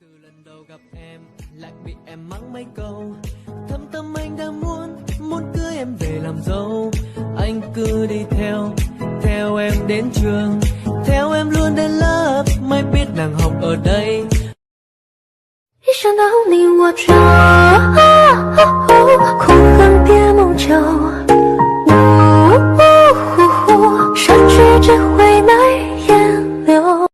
Từ lần đầu gặp em lại bị em mắng mấy câu, thâm tâm anh đang muốn cưới em về làm dâu. Anh cứ đi theo em đến trường, theo em luôn đến lớp, mới biết nàng học ở đây. 一想到你我就哭恨别梦久，失去只会难言留。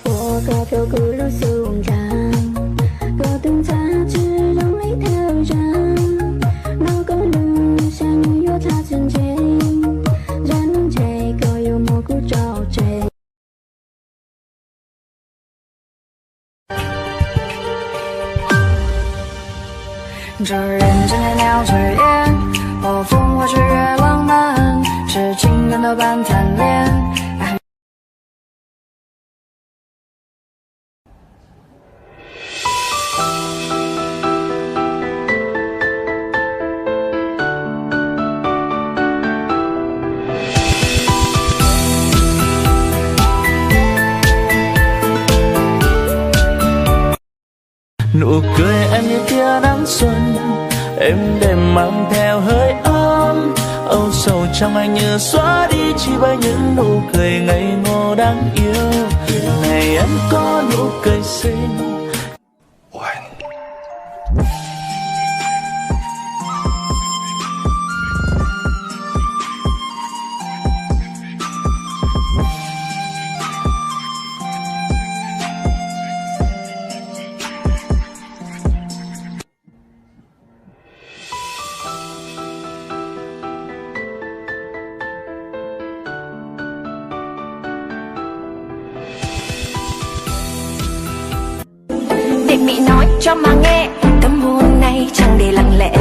我có phiếu cứ lưu xuống trang, có từng giá trị trong lấy theo trang. Nó có đừng xa như yếu tha chân chế, ra nâng chế có yêu một cú trò chế. 这人间的鸟之恋，我风花雪月浪漫，是情人的半贪恋。 Nụ cười em như tia nắng xuân, êm đềm mang theo hơi ấm. Âu sầu trong anh như xóa đi chỉ bởi những nụ cười ngây ngô đáng yêu. Này em có nụ cười xinh. 我爱你。 Để Mỹ nói cho mà nghe, tâm hồn này chẳng để lặng lẽ.